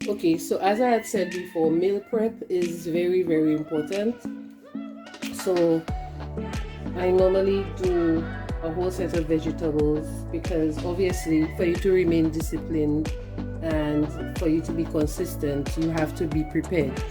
Okay, so as I had said before, meal prep is very, very important. So I normally do a whole set of vegetables because obviously for you to remain disciplined and for you to be consistent, you have to be prepared.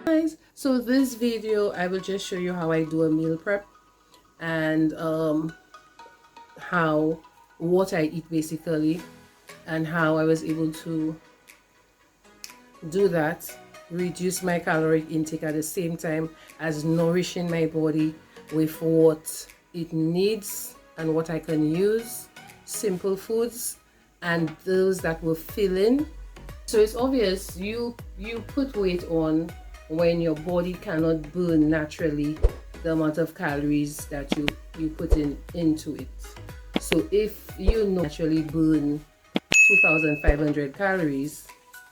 Guys, so this video I will just show you how I do a meal prep and how what I eat basically, and how I was able to do that, reduce my caloric intake at the same time as nourishing my body with what it needs and what I can use, simple foods and those that will fill in. So it's obvious you put weight on when your body cannot burn naturally the amount of calories that you put into it. So if you naturally burn 2,500 calories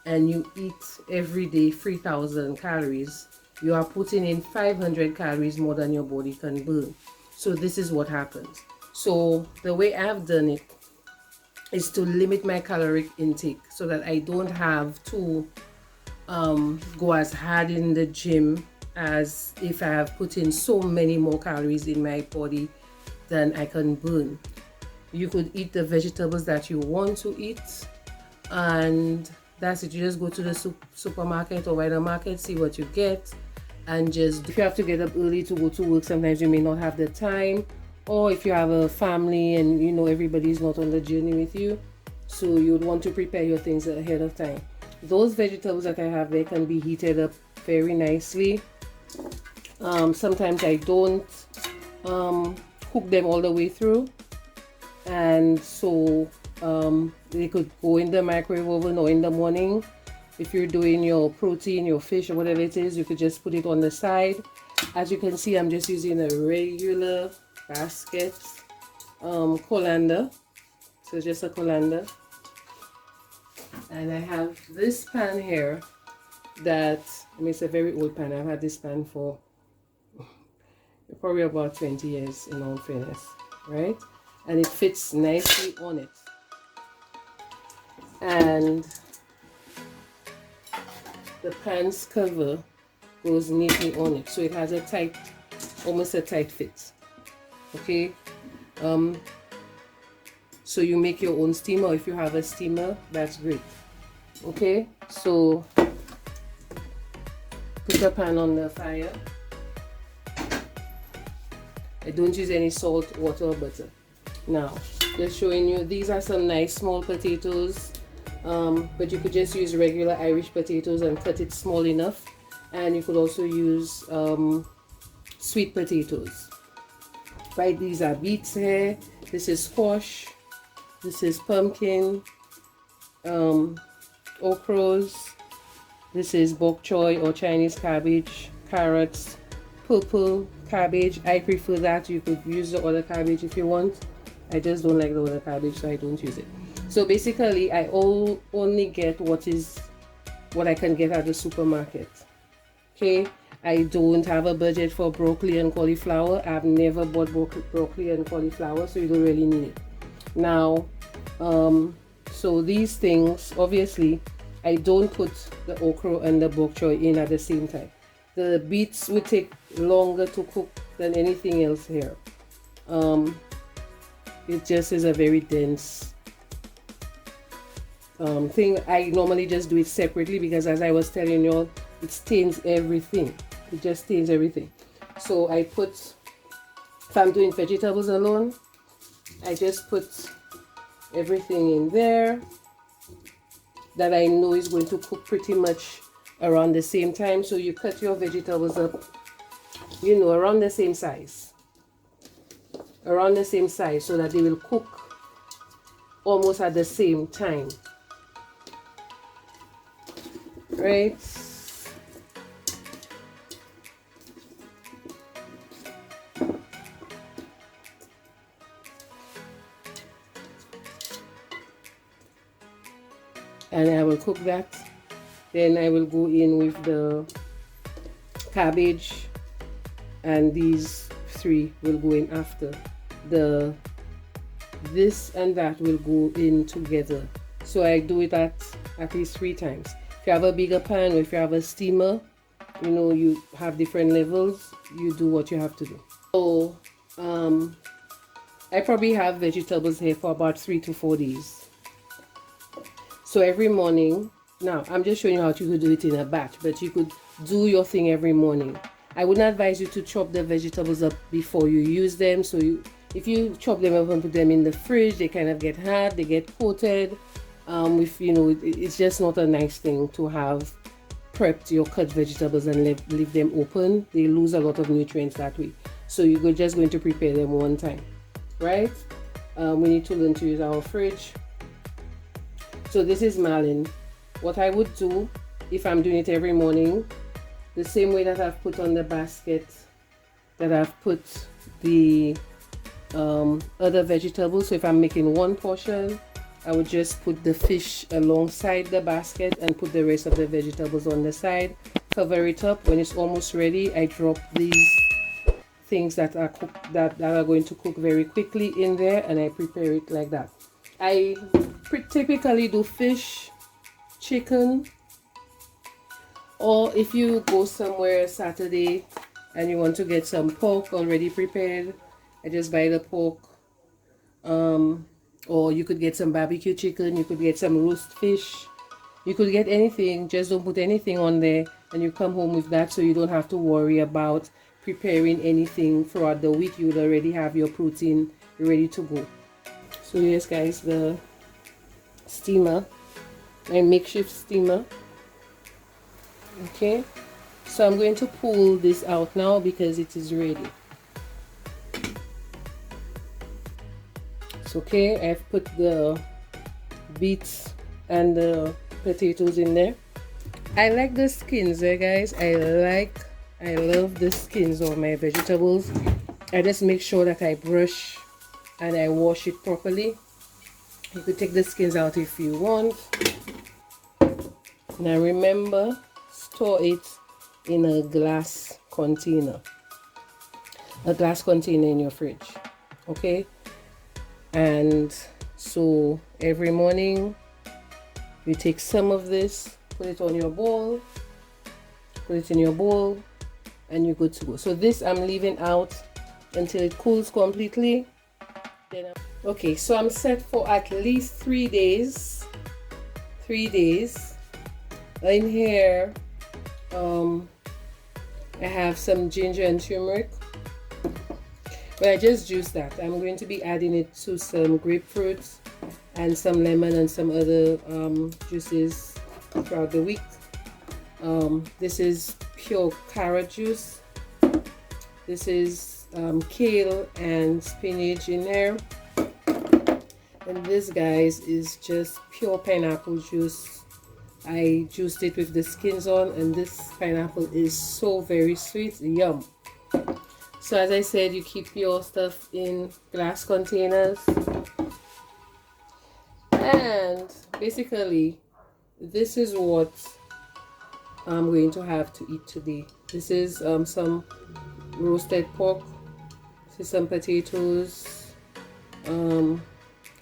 and you eat every day 3,000 calories, you are putting in 500 calories more than your body can burn. So this is what happens. So the way I've done it is to limit my caloric intake so that I don't have to go as hard in the gym as if I have put in so many more calories in my body than I can burn. You could eat the vegetables that you want to eat, and that's it. You just go to the supermarket or by the market, see what you get, and just, if you have to get up early to go to work, sometimes you may not have the time, or if you have a family and you know everybody's not on the journey with you, so you would want to prepare your things ahead of time. Those vegetables that I have there can be heated up very nicely. Sometimes I don't cook them all the way through, and so they could go in the microwave oven, or in the morning if you're doing your protein, your fish or whatever it is, you could just put it on the side. As you can see, I'm just using a regular basket colander, so just a colander. And I have this pan here that, I mean, it's a very old pan. I've had this pan for probably about 20 years in all fairness, right? And it fits nicely on it. And the pan's cover goes neatly on it, so it has a tight, almost a tight fit. Okay, so you make your own steamer. If you have a steamer, that's great. Okay, so put the pan on the fire. I don't use any salt, water, or butter. Now, just showing you, these are some nice small potatoes, but you could just use regular Irish potatoes and cut it small enough. And you could also use sweet potatoes. Right, these are beets here. This is squash. This is pumpkin, okras. This is bok choy or Chinese cabbage, carrots, purple cabbage. I prefer that. You could use the other cabbage if you want. I just don't like the other cabbage, so I don't use it. So basically, I only get what I can get at the supermarket. Okay, I don't have a budget for broccoli and cauliflower. I've never bought broccoli and cauliflower, so you don't really need it. Now, so these things, obviously, I don't put the okra and the bok choy in at the same time. The beets would take longer to cook than anything else here. It just is a very dense thing. I normally just do it separately because, as I was telling you all, it stains everything. It just stains everything. So I put, if I'm doing vegetables alone, I just put everything in there that I know is going to cook pretty much around the same time. So you cut your vegetables up, you know, around the same size, so that they will cook almost at the same time, right? And I will cook that. Then I will go in with the cabbage, and these three will go in after. This and that will go in together. So I do it at least 3 times. If you have a bigger pan, or if you have a steamer, you know, you have different levels, you do what you have to do. So I probably have vegetables here for about 3 to 4 days. So every morning, now I'm just showing you how you could do it in a batch, but you could do your thing every morning. I would not advise you to chop the vegetables up before you use them. So if you chop them up and put them in the fridge, they kind of get hard, they get coated. If you know, it's just not a nice thing to have prepped your cut vegetables and leave them open. They lose a lot of nutrients that way. So you're just going to prepare them one time, right? We need to learn to use our fridge. So this is marlin. What I would do if I'm doing it every morning, the same way that I've put on the basket, that I've put the other vegetables. So if I'm making one portion, I would just put the fish alongside the basket and put the rest of the vegetables on the side, cover it up. When it's almost ready, I drop these things that are cooked, that are going to cook very quickly in there, and I prepare it like that. I typically do fish, chicken, or if you go somewhere Saturday and you want to get some pork already prepared, I just buy the pork. Or you could get some barbecue chicken, you could get some roast fish, you could get anything, just don't put anything on there, and you come home with that, so you don't have to worry about preparing anything throughout the week. You would already have your protein ready to go. So yes guys, the steamer, my makeshift steamer. Okay, so I'm going to pull this out now because it is ready. Okay, I've put the beets and the potatoes in there. I like the skins there, guys. I love the skins of my vegetables. I just make sure that I brush and I wash it properly. You could take the skins out if you want. Now remember, store it in a glass container. A glass container in your fridge. Okay? And so every morning you take some of this, put it on your bowl, put it in your bowl, and you're good to go. So this I'm leaving out until it cools completely. Okay, so I'm set for at least 3 days. 3 days. In here I have some ginger and turmeric. But I just juiced that. I'm going to be adding it to some grapefruits and some lemon and some other juices throughout the week. This is pure carrot juice. This is kale and spinach in there. And this, guys, is just pure pineapple juice. I juiced it with the skins on, and this pineapple is so very sweet. Yum. So as I said, you keep your stuff in glass containers. And basically, this is what I'm going to have to eat today. This is some roasted pork. This is some potatoes,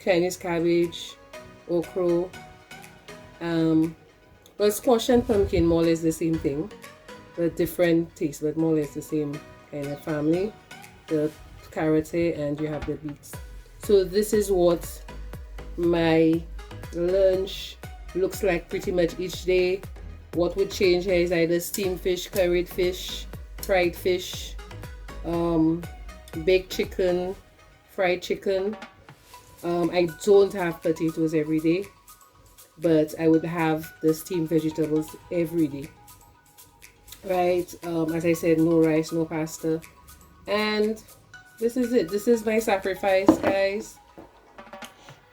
Chinese cabbage, okra, well, squash and pumpkin, more or less the same thing, but different taste, but more or less the same kind of family. The carrots here, and you have the beets. So this is what my lunch looks like pretty much each day. What would change here is either steamed fish, curried fish, fried fish, baked chicken, fried chicken. I don't have potatoes every day, but I would have the steamed vegetables every day. Right, as I said, no rice, no pasta, and this is it. This is my sacrifice, guys,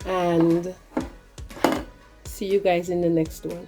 and see you guys in the next one.